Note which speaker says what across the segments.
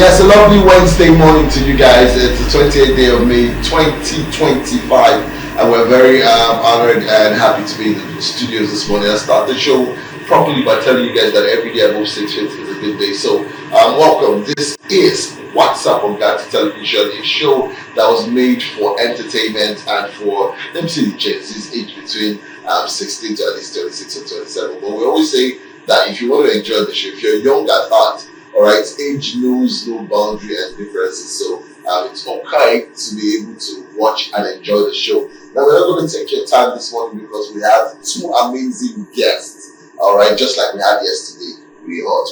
Speaker 1: Yes, a lovely Wednesday morning to you guys. It's the 28th day of May 2025, and we're very honored and happy to be in the studios this morning. I start the show properly by telling you guys that every day above 6 feet is a good day. So, welcome. This is Whatzup on Gati Television, a show that was made for entertainment and for them see the Gen Z's age between 16 to at least 26 or 27. But we always say that if you want to enjoy the show, if you're young at heart, all right, age knows no boundary and differences, so it's okay to be able to watch and enjoy the show. Now we're not going to take your time this morning because we have two amazing guests. All right, just like we had yesterday, really hot.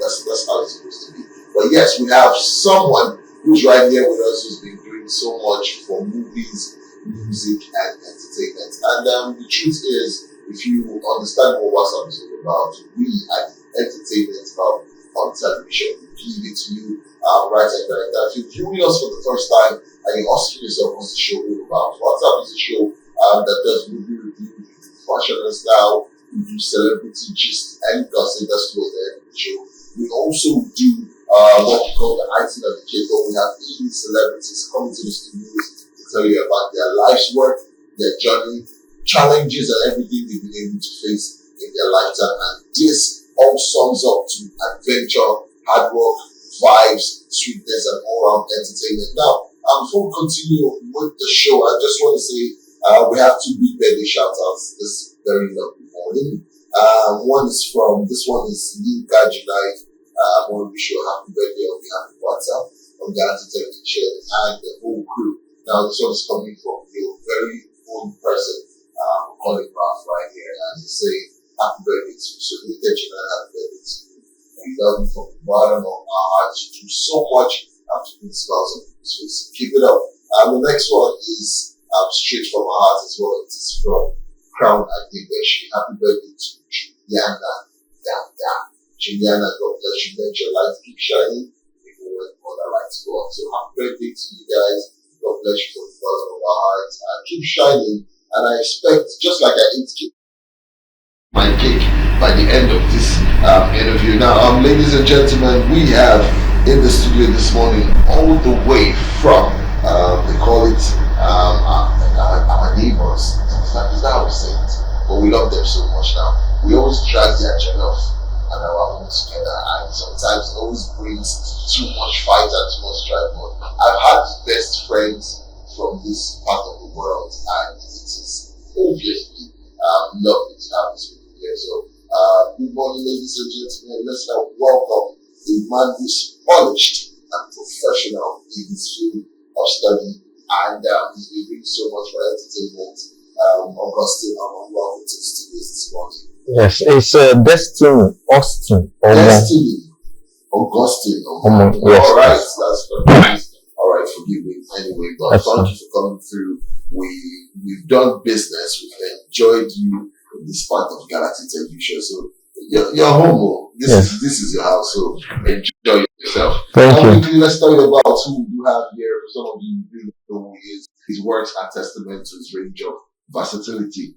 Speaker 1: That's how it's supposed to be. But yes, we have someone who's right here with us who's been doing so much for movies, music, and entertainment. And the truth is, if you understand what Whatzup is all about, we at Entertainment Hub on television, we give it to you right and direct. If you're viewing us for the first time and you're asking yourself what's the show all about, Whatzup is a show that does movie review, we do fashion and style, we do celebrity gist and gossip. That's towards the end of the show. We also do what we call the icing of the cake, where we have elite celebrities coming to the studios to tell you about their life's work, their journey, challenges, and everything they've been able to face in their lifetime. And this all sums up to adventure, hard work, vibes, sweetness, and all-round entertainment. Now, before we continue with the show, I just want to say we have two big birthday shout-outs this very lovely morning. This one is Linka Junai. I want to wish you a happy birthday on behalf of Whatzup, on Galaxy Television, and the whole crew. Now, this one is coming from your very own person, calling Ralph right here, and he's saying, happy birthday to you. So we intention and happy birthday to you. We love you from the bottom of our hearts. You do so much to put smiles on people's face. Keep it up. The next one is straight from our heart as well. It is from Crown Adebeshi. Happy birthday to Juliana. Juliana, God bless you. Let your light keep shining even when other lights go on. So happy birthday to you guys. God bless you from the bottom of our hearts. Keep shining. And I expect, just like I ate my cake by the end of this interview. Now, ladies and gentlemen, we have in the studio this morning, all the way from they call it our neighbors. Is that how we say it? But we love them so much now. We always drag their jollof and our own together, and sometimes it always brings too much fight and too much strife. But I've had best friends from this part of the world, and it is obviously lovely to have this. So, good morning, ladies and gentlemen. Let's now welcome a man who's polished and professional in his field of study, and he's been doing so much for entertainment. Augustine, welcome to the studios this morning.
Speaker 2: Yes, it's Destiny Austin.
Speaker 1: Destiny Augustine.
Speaker 2: Omon. Yes.
Speaker 1: All right, that's perfect. All right, forgive me anyway, but thank you for coming through. We've done business. We've enjoyed you in this part of Galaxy Television. So you're home. This is your house. So enjoy yourself.
Speaker 2: Thank you.
Speaker 1: Let's talk about who you have here. For some of you who don't know who he is, his works are testament to his range of versatility.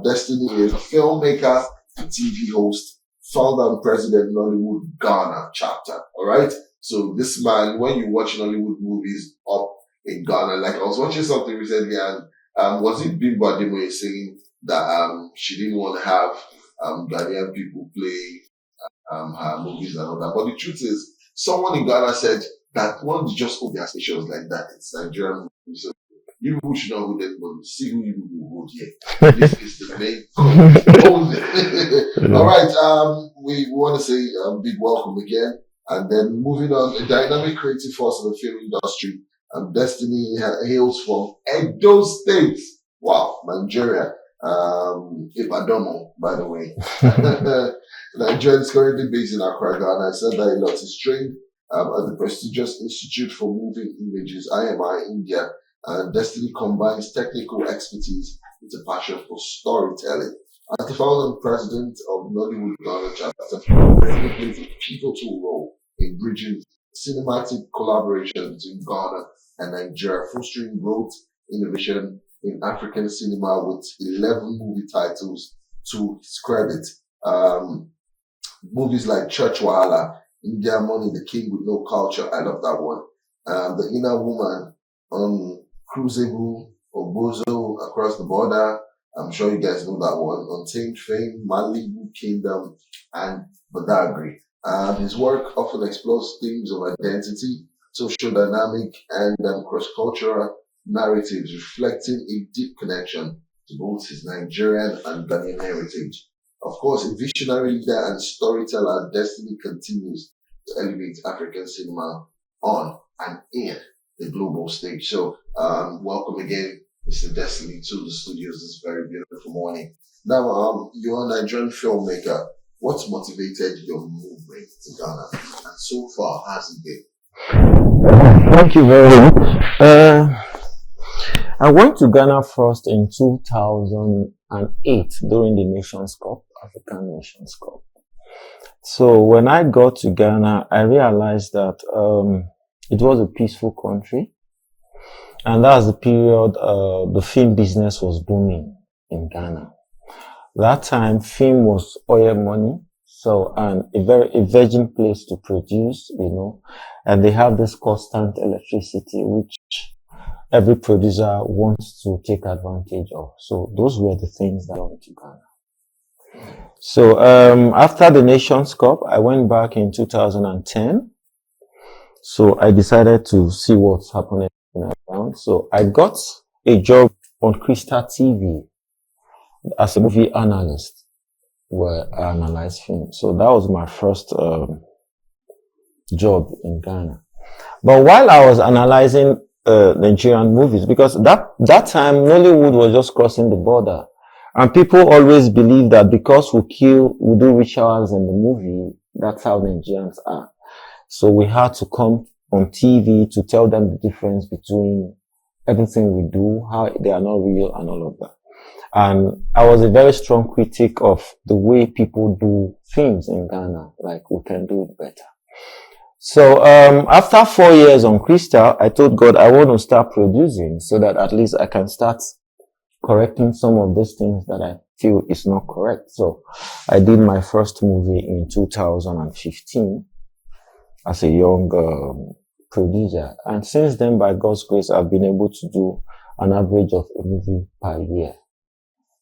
Speaker 1: Destiny is a filmmaker, a TV host, founder and president of Nollywood Ghana chapter. All right. So this man, when you watch Nollywood movies up in Ghana, like I was watching something recently, and was it Bimbo Ademoye saying that she didn't want to have Ghanaian people play her movies and all that. But the truth is, someone in Ghana said that one just hold their stations like that. It's Nigerian movies. So you people should not hold anybody. See who you people hold here. This is the main goal. All right. We want to say big welcome again. And then moving on, a dynamic creative force in the film industry. Destiny hails from Edo State. Wow, Nigeria. Ibadomo, by the way. Nigeria is currently based in Accra, Ghana. I said that a lot. Is trained at the prestigious Institute for Moving Images, IMI, India. And Destiny combines technical expertise with a passion for storytelling. As the founder and president of Nollywood Ghana chapter, Destiny plays a pivotal role in bridging cinematic collaboration between Ghana and Nigeria, fostering growth, innovation in African cinema with 11 movie titles to his credit. Movies like Church Wahala, India Money, the king with no culture. I love that one. The Inner Woman, Crucible, Obozo, Across the Border. I'm sure you guys know that one. Untamed Fame, Malibu Kingdom, and Badagry. His work often explores themes of identity, social dynamic, and cross-cultural narratives, reflecting a deep connection to both his Nigerian and Ghanaian heritage. Of course, a visionary leader and storyteller, Destiny continues to elevate African cinema on and in the global stage. So, welcome again, Mr. Destiny, to the studios this very beautiful morning. Now, you're a Nigerian filmmaker. What's motivated your movement to Ghana? And so far, has it been?
Speaker 2: Thank you very much. I went to Ghana first in 2008 during the Nations Cup, African Nations Cup. So when I got to Ghana, I realized that it was a peaceful country. And that was the period the film business was booming in Ghana. That time, film was oil money. So, and a virgin place to produce, and they have this constant electricity, which every producer wants to take advantage of. So those were the things that I went to Ghana. So, after the Nations Cup, I went back in 2010. So I decided to see what's happening around. So I got a job on Crystal TV as a movie analyst, where I analyzed film. So that was my first job in Ghana. But while I was analyzing Nigerian movies, because that time Nollywood was just crossing the border, and people always believe that because we do rituals in the movie, that's how Nigerians are. So we had to come on TV to tell them the difference between everything we do, how they are not real, and all of that. And I was a very strong critic of the way people do films in Ghana. Like, we can do it better. So, after 4 years on Crystal, I told God I want to start producing so that at least I can start correcting some of these things that I feel is not correct. So I did my first movie in 2015 as a young producer. And since then, by God's grace, I've been able to do an average of a movie per year.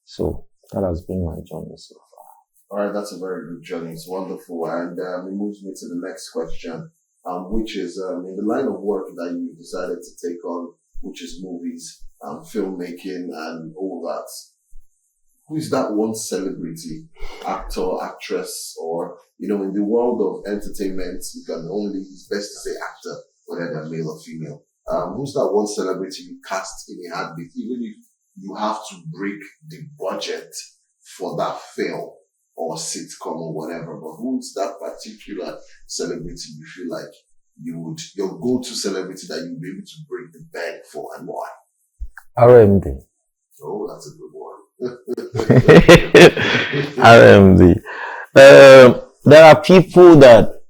Speaker 2: So that has been my journey so far.
Speaker 1: All right, that's a very good journey. It's wonderful. And it moves me to the next question, which is in the line of work that you decided to take on, which is movies, filmmaking, and all that. Who is that one celebrity, actor, actress, or, in the world of entertainment, you can only, it's best to say actor, whether they're male or female. Who's that one celebrity you cast in a heartbeat, even if you have to break the budget for that film or sitcom or whatever, but who's that particular celebrity you feel like your go-to celebrity that you'll be able to break the bank for, and why?
Speaker 2: RMD.
Speaker 1: Oh, that's a good one.
Speaker 2: RMD. There are people that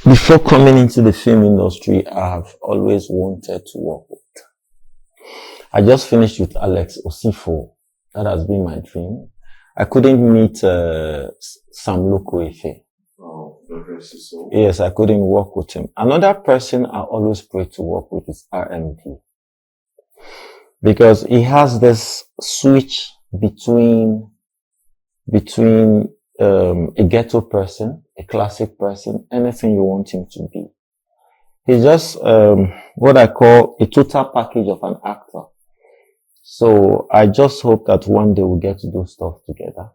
Speaker 2: before coming into the film industry, I have always wanted to work with. I just finished with Alex Osifo. That has been my dream. I couldn't meet Sam Loco Efe.
Speaker 1: Oh, the so.
Speaker 2: Yes, I couldn't work with him. Another person I always pray to work with is RMD. Because he has this switch between a ghetto person, a classic person, anything you want him to be. He's just what I call a total package of an actor. So I just hope that one day we'll get to do stuff together.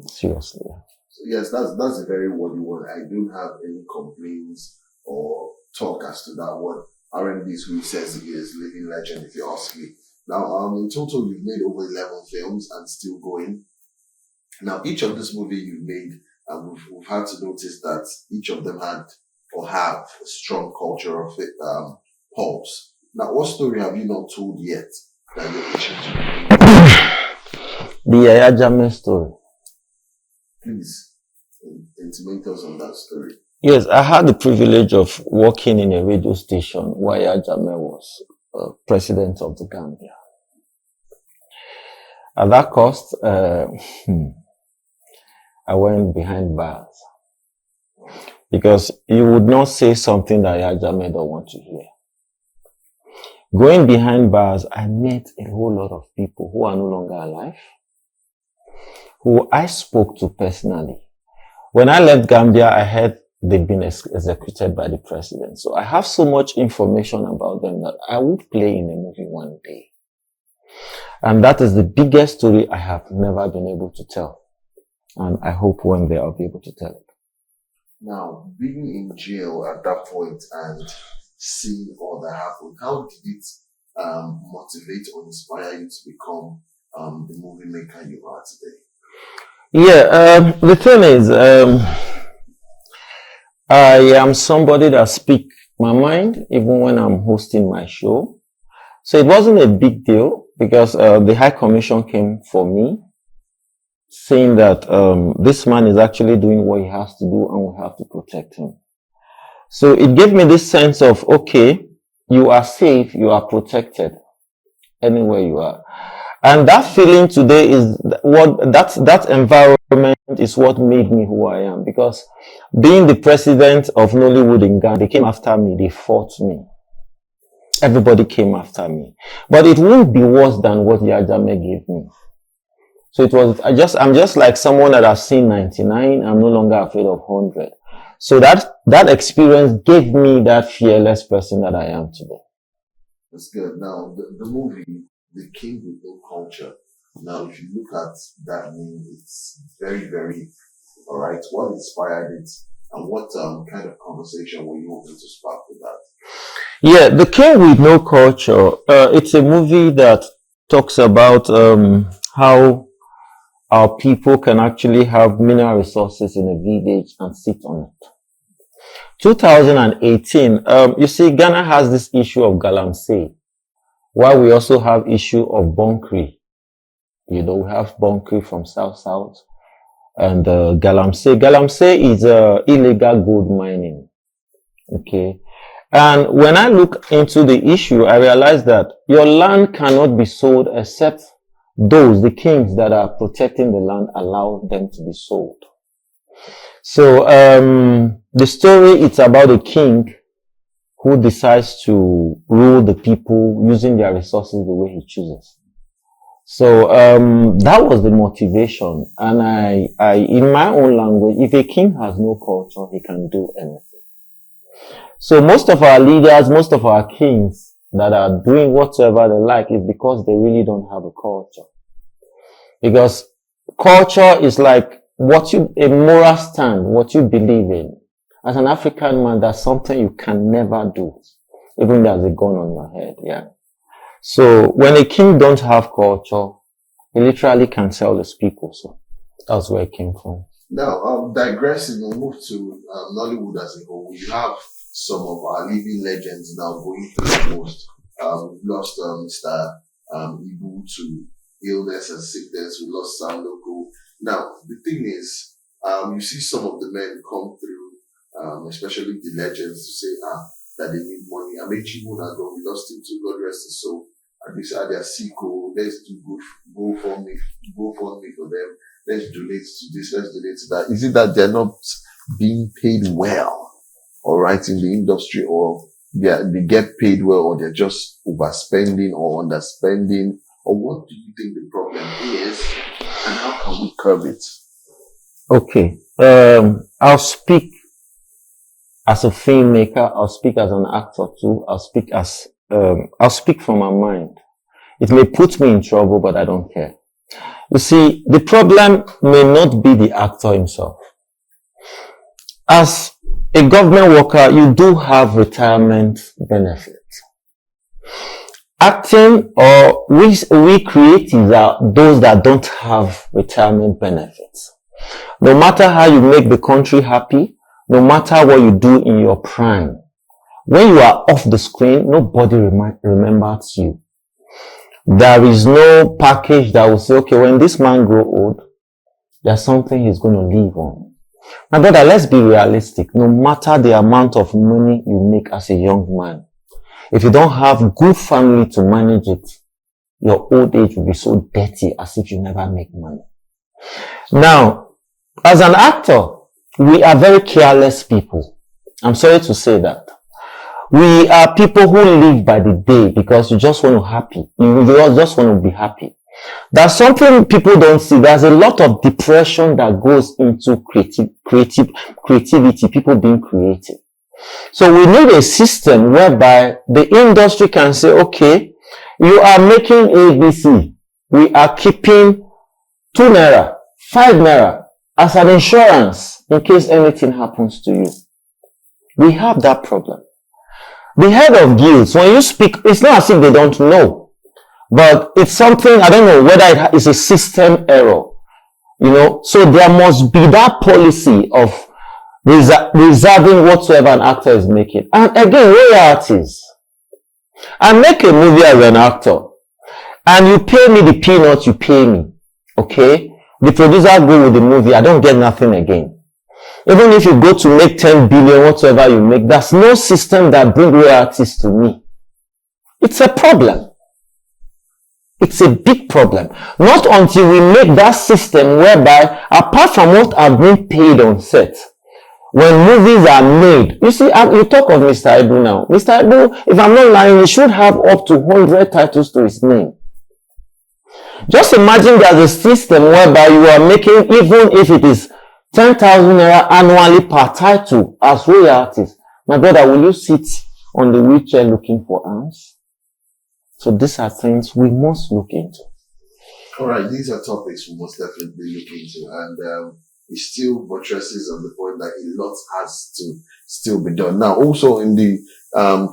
Speaker 2: Seriously.
Speaker 1: So yes, that's a very worthy one. I don't have any complaints or talk as to that one. R&B is who says he is living legend, if you ask me. Now, in total, you've made over 11 films and still going. Now, each of this movie you've made, we've had to notice that each of them had or have a strong cultural pulse. Now, what story have you not told yet that you're itching to?
Speaker 2: The Yaya Jammeh story.
Speaker 1: Please, intimate us on that story.
Speaker 2: Yes, I had the privilege of working in a radio station while Yaya Jammeh was president of the Gambia. At that cost, I went behind bars. because you would not say something that Yajame don't want to hear. Going behind bars, I met a whole lot of people who are no longer alive, who I spoke to personally. When I left Gambia, I heard they've been executed by the president. So I have so much information about them that I would play in a movie one day. And that is the biggest story I have never been able to tell. And I hope one day I'll be able to tell it.
Speaker 1: Now, being in jail at that point and seeing all that happened, how did it motivate or inspire you to become the movie maker you are today?
Speaker 2: Yeah, the thing is, I am somebody that speaks my mind even when I'm hosting my show. So it wasn't a big deal because the High Commission came for me, saying that this man is actually doing what he has to do and we have to protect him. So it gave me this sense of, okay, you are safe, you are protected anywhere you are. And that feeling today is what, that environment is what made me who I am. Because being the president of Nollywood in Ghana, they came after me, they fought me. Everybody came after me. But it won't be worse than what Yajame gave me. So it was, I'm just like someone that has seen 99. I'm no longer afraid of 100. So that experience gave me that fearless person that I am today.
Speaker 1: That's good. Now, the movie, The King with No Culture. Now, if you look at that name, it's very, very, all right. What inspired it? And what kind of conversation were you hoping to spark with that?
Speaker 2: Yeah, The King with No Culture. It's a movie that talks about how our people can actually have mineral resources in a village and sit on it. 2018, you see, Ghana has this issue of galamsey, while we also have issue of bonkri. You know, we have bonkri from South, and galamsey. Galamsey is illegal gold mining. Okay. And when I look into the issue, I realize that your land cannot be sold except the kings that are protecting the land, allow them to be sold. So, the story, it's about a king who decides to rule the people using their resources the way he chooses. So, that was the motivation. And I, in my own language, if a king has no culture, he can do anything. So most of our leaders, most of our kings that are doing whatsoever they like is because they really don't have a culture. Because culture is like a moral stand, what you believe in. As an African man, that's something you can never do, even there's a gun on your head, yeah. So when a king don't have culture, he literally can sell his people. So that's where it came from.
Speaker 1: Now, digressing, we'll move to Nollywood as a whole. You have some of our living legends now going through the most. We've lost Mr. Ibu to illness and sickness. We lost Sam Loco. Now, the thing is, you see some of the men come through, especially the legends, to say that they need money. Amechi Munago, we lost him to God rest his soul. And they said, their Siko, let's do go for me for them. Let's donate to this, let's donate to that. Is it that they're not being paid well? All right, in the industry, or they get paid well, or they're just overspending or underspending, or what do you think the problem is, and how can we curb it?
Speaker 2: Okay, I'll speak as a filmmaker, I'll speak as an actor too, I'll speak from my mind. It may put me in trouble, but I don't care. You see, the problem may not be the actor himself. As a government worker, you do have retirement benefits. Acting or we creatives are those that don't have retirement benefits. No matter how you make the country happy, no matter what you do in your prime, when you are off the screen, nobody remembers you. There is no package that will say, okay, when this man grows old, there's something he's going to live on. My brother, let's be realistic. No matter the amount of money you make as a young man, if you don't have good family to manage it, your old age will be so dirty as if you never make money. Now, as an actor, we are very careless people. I'm sorry to say that. We are people who live by the day because you just want to happy. You just want to be happy. That's something people don't see. There's a lot of depression that goes into creativity, people being creative. So we need a system whereby the industry can say, okay, you are making ABC. We are keeping 2 naira, 5 naira as an insurance in case anything happens to you. We have that problem. The head of guilds, when you speak, it's not as if they don't know, but it's something, I don't know whether it is a system error, so there must be that policy of reserving whatsoever an actor is making. And again, royalties. I make a movie as an actor, and you pay me the peanuts you pay me, okay? The producer go with the movie, I don't get nothing again. Even if you go to make 10 billion, whatsoever you make, there's no system that brings royalties to me. It's a problem. It's a big problem. Not until we make that system whereby, apart from what are being paid on set, when movies are made, you see, you talk of Mr. Ibu now. Mr. Ibu, if I'm not lying, he should have up to 100 titles to his name. Just imagine there's a system whereby you are making, even if it is 10,000 naira annually per title as royalties. My brother, will you sit on the wheelchair looking for arms? So these are things we must look into.
Speaker 1: All right, these are topics we must definitely look into, and it still buttresses on the point that a lot has to still be done. Now, also in the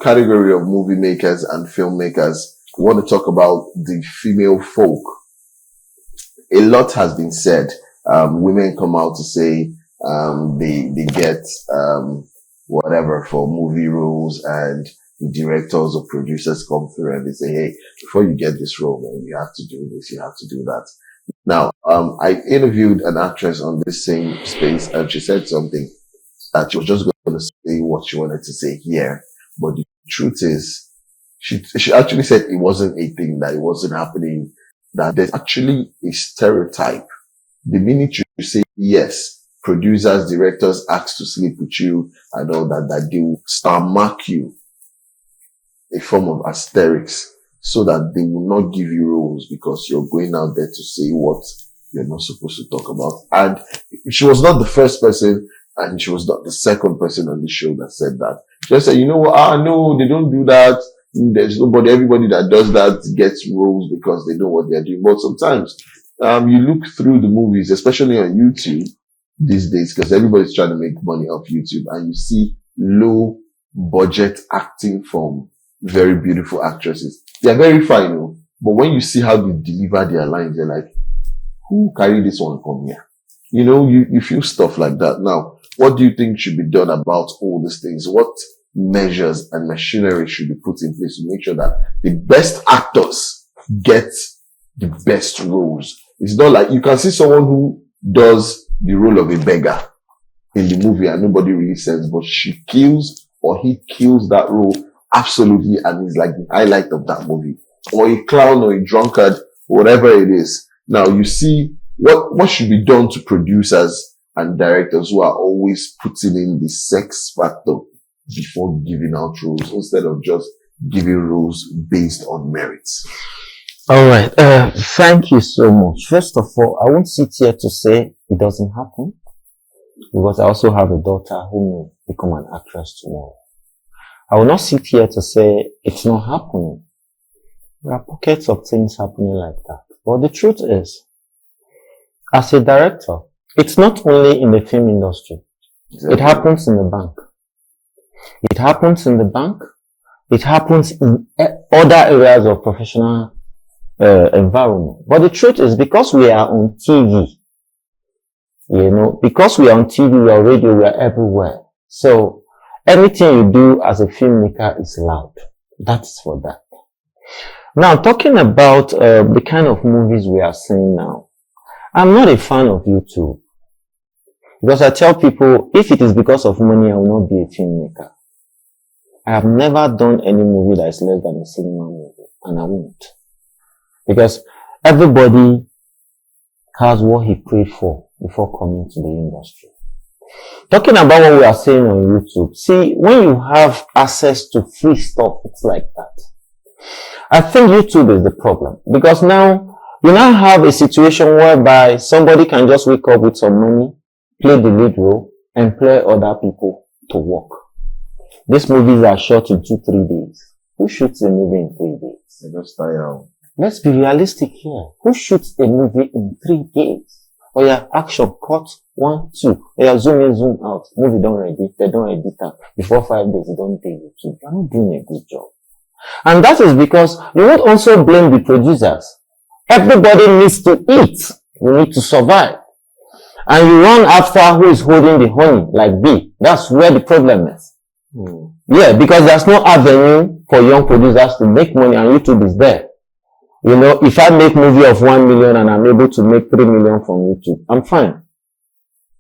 Speaker 1: category of movie makers and filmmakers, we want to talk about the female folk. A lot has been said. Women come out to say they get whatever for movie roles, and the directors or producers come through and they say, hey, before you get this role, man, you have to do this, you have to do that. Now, I interviewed an actress on this same space, and she said something that she was just going to say what she wanted to say here. But the truth is, she actually said it wasn't a thing, that it wasn't happening, that there's actually a stereotype. The minute you say yes, producers, directors ask to sleep with you and all that, that they will star mark you, a form of asterisks, so that they will not give you roles because you're going out there to say what you're not supposed to talk about. And she was not the first person, and she was not the second person on the show that said that. She just said, you know what? No, they don't do that. There's nobody, everybody that does that gets roles because they know what they're doing. But sometimes, you look through the movies, especially on YouTube these days, because everybody's trying to make money off YouTube, and you see low budget acting from very beautiful actresses. They're very fine, but when you see how they deliver their lines, you're like, who carried this one come here? You feel stuff like that. Now, what do you think should be done about all these things? What measures and machinery should be put in place to make sure that the best actors get the best roles? It's not like you can see someone who does the role of a beggar in the movie and nobody really says, but she kills or he kills that role absolutely, and is like the highlight of that movie. Or a clown or a drunkard, whatever it is. Now you see what should be done to producers and directors who are always putting in the sex factor before giving out roles, instead of just giving roles based on merits.
Speaker 2: All right. Thank you so much. First of all, I won't sit here to say it doesn't happen, because I also have a daughter who may become an actress tomorrow. I will not sit here to say it's not happening. There are pockets of things happening like that. But the truth is, as a director, it's not only in the film industry. Exactly. It happens in the bank. It happens in the bank. It happens in other areas of professional environment. But the truth is, because we are on TV, because we are on TV, we are radio, we are everywhere. So anything you do as a filmmaker is loud. That's for that. Now, talking about the kind of movies we are seeing now, I'm not a fan of YouTube. Because I tell people, if it is because of money, I will not be a filmmaker. I have never done any movie that is less than a cinema movie, and I won't. Because everybody has what he prayed for before coming to the industry. Talking about what we are saying on YouTube, see, when you have access to free stuff, it's like that. I think YouTube is the problem because now you now have a situation whereby somebody can just wake up with some money, play the lead role, employ other people to work. These movies are shot in 2-3 days. Who shoots a movie in 3 days?
Speaker 1: I just tire out.
Speaker 2: Let's be realistic here. Who shoots a movie in 3 days? Oh yeah, action, cut, 1, 2. Oh yeah, zoom in, zoom out. Movie done ready. They don't edit that. Before 5 days, they don't take YouTube. You're not doing a good job. And that is because you won't also blame the producers. Everybody needs to eat. You need to survive. And you run after who is holding the honey, like bee. That's where the problem is. Yeah, because there's no avenue for young producers to make money and YouTube is there. You know, if I make movie of 1 million and I'm able to make 3 million from YouTube, I'm fine.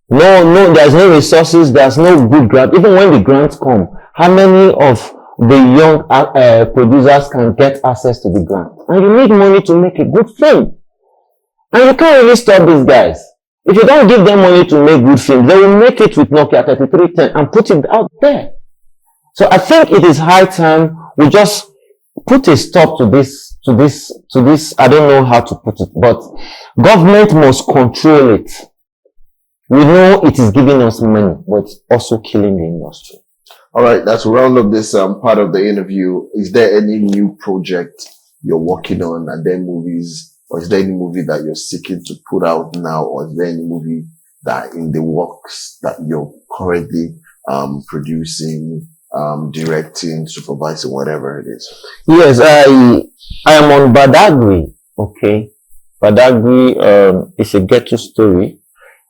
Speaker 2: No, there's no resources, there's no good grant. Even when the grants come, how many of the young producers can get access to the grant? And you need money to make a good film. And you can't really stop these guys. If you don't give them money to make good films, they will make it with Nokia 3310 and put it out there. So I think it is high time we just put a stop to this, I don't know how to put it, but government must control it. We know it is giving us money, but it's also killing the industry.
Speaker 1: All right, that's round up this part of the interview. Is there any new project you're working on? Are there movies, or is there any movie that you're seeking to put out now, or is there any movie that in the works that you're currently producing, directing, supervising, whatever it is?
Speaker 2: Yes, I am on Badagry. Okay, Badagry is a ghetto story,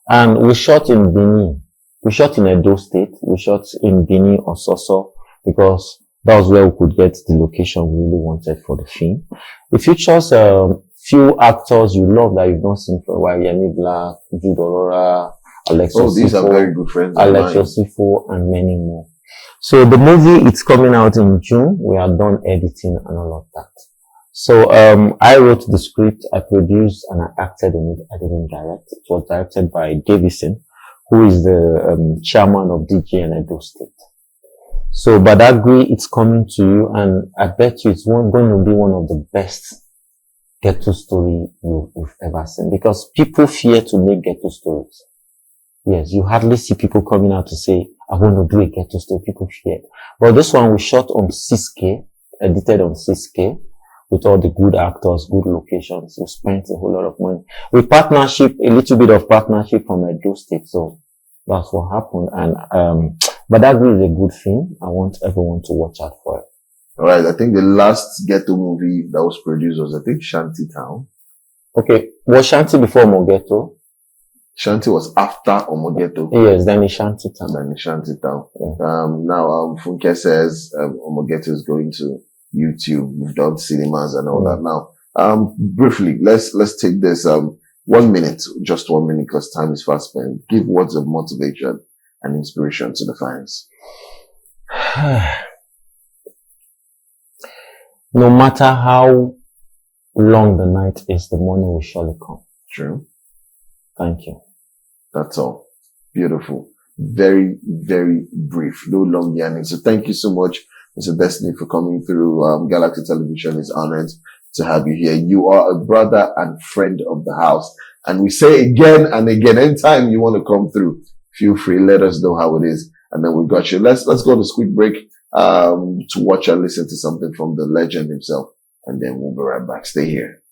Speaker 2: and we shot in Benin. We shot in Edo State. We shot in Benin or Soso because that was where we could get the location we really wanted for the film. It features few actors you love that you've not seen for a while: Yemi Black, Jude Aurora, Alexio
Speaker 1: these
Speaker 2: Sifo,
Speaker 1: are very good friends.
Speaker 2: Alexio Sifo, and many more. So the movie, it's coming out in June. We are done editing and all of that. So I wrote the script, I produced, and I acted in it. I didn't direct. It was directed by Davison, who is the chairman of DJ in Edo State. So Badagry, it's coming to you, and I bet you it's going to be one of the best ghetto story you've ever seen, because people fear to make ghetto stories. Yes, you hardly see people coming out to say, I want to do a ghetto story. People fear. But this one we shot on 6K, edited on 6K, with all the good actors, good locations. We spent a whole lot of money. With partnership, a little bit of partnership from Edo State. So that's what happened. And Badagry is a good film. I want everyone to watch out for it.
Speaker 1: All right, I think the last ghetto movie that was produced was, I think, Shanty Town.
Speaker 2: Okay, was Shanty before Mogeto?
Speaker 1: Shanty was after Omogeto.
Speaker 2: Yes, then it's Shanty Town.
Speaker 1: Then Shanty Town.
Speaker 2: Yeah.
Speaker 1: Now, Funke says, Omogeto is going to YouTube. We've done cinemas and all that now. Briefly, let's take this, 1 minute, just 1 minute, because time is fast spent. Give words of motivation and inspiration to the fans.
Speaker 2: No matter how long the night is, the morning will surely come.
Speaker 1: True.
Speaker 2: Thank you.
Speaker 1: That's all. Beautiful. Very, very brief. No long yarning. So thank you so much, Mr. Destiny, for coming through. Galaxy Television is honored to have you here. You are a brother and friend of the house. And we say again and again, anytime you want to come through, feel free. Let us know how it is. And then we got you. Let's go to this quick break, to watch and listen to something from the legend himself. And then we'll be right back. Stay here.